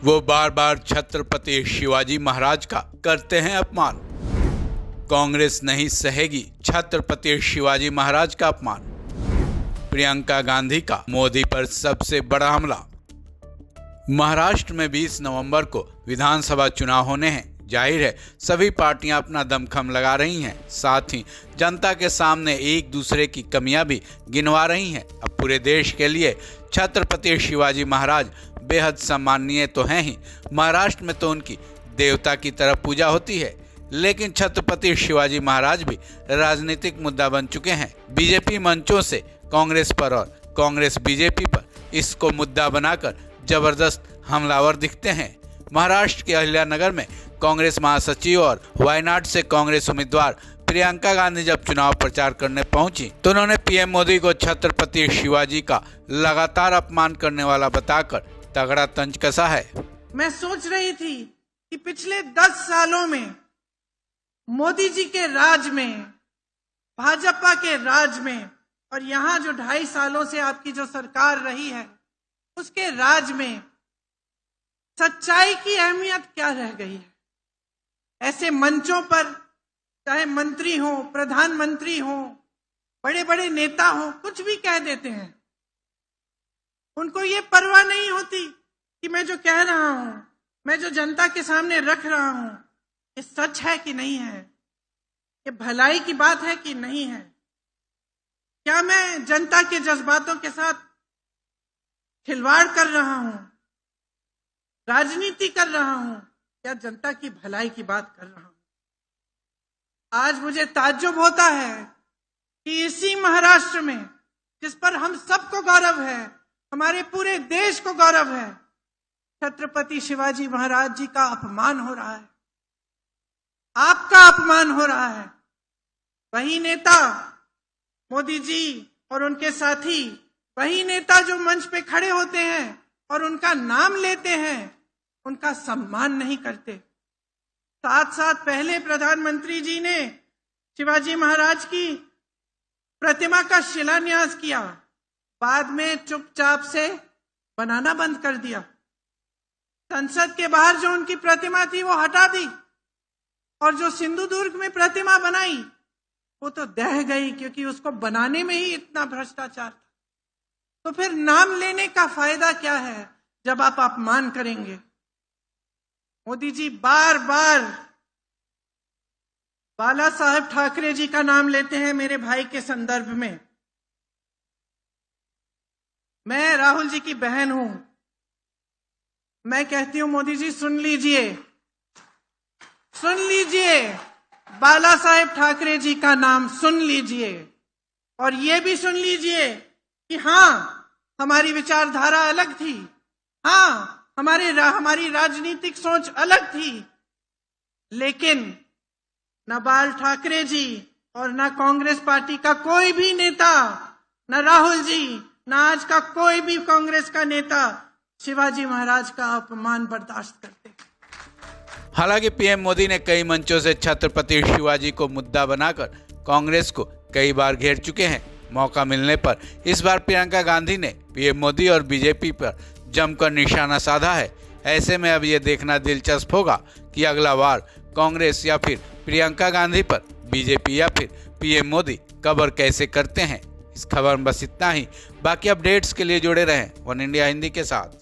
वो बार बार छत्रपति शिवाजी महाराज का करते हैं अपमान। कांग्रेस नहीं सहेगी छत्रपति शिवाजी महाराज का अपमान। प्रियंका गांधी का मोदी पर सबसे बड़ा हमला। महाराष्ट्र में 20 नवंबर को विधानसभा चुनाव होने हैं। जाहिर है सभी पार्टियां अपना दमखम लगा रही हैं, साथ ही जनता के सामने एक दूसरे की कमियां भी गिनवा रही हैं। अब पूरे देश के लिए छत्रपति शिवाजी महाराज बेहद सम्माननीय तो हैं ही, महाराष्ट्र में तो उनकी देवता की तरह पूजा होती है। लेकिन छत्रपति शिवाजी महाराज भी राजनीतिक मुद्दा बन चुके हैं। बीजेपी मंचों से कांग्रेस पर और कांग्रेस बीजेपी पर इसको मुद्दा बनाकर जबरदस्त हमलावर दिखते हैं। महाराष्ट्र के अहिल्यानगर में कांग्रेस महासचिव और वायनाड से कांग्रेस उम्मीदवार प्रियंका गांधी जब चुनाव प्रचार करने पहुंची तो उन्होंने पीएम मोदी को छत्रपति शिवाजी का लगातार अपमान करने वाला बताकर तगड़ा तंज कसा है। मैं सोच रही थी कि पिछले 10 सालों में मोदी जी के राज में, भाजपा के राज में और यहाँ जो 2.5 सालों से आपकी जो सरकार रही है उसके राज में सच्चाई की अहमियत क्या रह गई है। ऐसे मंचों पर चाहे मंत्री हो, प्रधानमंत्री हो, बड़े बड़े नेता हो, कुछ भी कह देते हैं। उनको ये परवाह नहीं होती कि मैं जो कह रहा हूं, मैं जो जनता के सामने रख रहा हूं, ये सच है कि नहीं है, ये भलाई की बात है कि नहीं है, क्या मैं जनता के जज्बातों के साथ खिलवाड़ कर रहा हूं, राजनीति कर रहा हूं, या जनता की भलाई की बात कर रहा हूं। आज मुझे ताज्जुब होता है कि इसी महाराष्ट्र में, जिस पर हम सबको गौरव है, हमारे पूरे देश को गौरव है, छत्रपति शिवाजी महाराज जी का अपमान हो रहा है, आपका अपमान हो रहा है। वही नेता मोदी जी और उनके साथी, वही नेता जो मंच पे खड़े होते हैं और उनका नाम लेते हैं, उनका सम्मान नहीं करते। साथ साथ पहले प्रधानमंत्री जी ने शिवाजी महाराज की प्रतिमा का शिलान्यास किया, बाद में चुपचाप से बनाना बंद कर दिया। संसद के बाहर जो उनकी प्रतिमा थी वो हटा दी और जो सिंधुदुर्ग में प्रतिमा बनाई वो तो दह गई, क्योंकि उसको बनाने में ही इतना भ्रष्टाचार था। तो फिर नाम लेने का फायदा क्या है जब आप अपमान करेंगे। मोदी जी बार बार बाला साहेब ठाकरे जी का नाम लेते हैं मेरे भाई के संदर्भ में। मैं राहुल जी की बहन हूं। मैं कहती हूं मोदी जी सुन लीजिए, सुन लीजिए, बाला साहेब ठाकरे जी का नाम सुन लीजिए और ये भी सुन लीजिए कि हाँ, हमारी विचारधारा अलग थी, हाँ, हमारी राजनीतिक सोच अलग थी, लेकिन न बाल ठाकरे जी और न कांग्रेस पार्टी का कोई भी नेता, न राहुल जी, न आज का कोई भी कांग्रेस का नेता शिवाजी महाराज का अपमान बर्दाश्त करते। हालांकि पीएम मोदी ने कई मंचों से छत्रपति शिवाजी को मुद्दा बनाकर कांग्रेस को कई बार घेर चुके हैं। मौका मिलने पर इस बार प्रियंका गांधी ने पीएम मोदी और बीजेपी पर जमकर निशाना साधा है। ऐसे में अब ये देखना दिलचस्प होगा कि अगला वार कांग्रेस या फिर प्रियंका गांधी पर बीजेपी या फिर पीएम मोदी कब और कैसे करते हैं। इस खबर में बस इतना ही। बाकी अपडेट्स के लिए जुड़े रहें वन इंडिया हिंदी के साथ।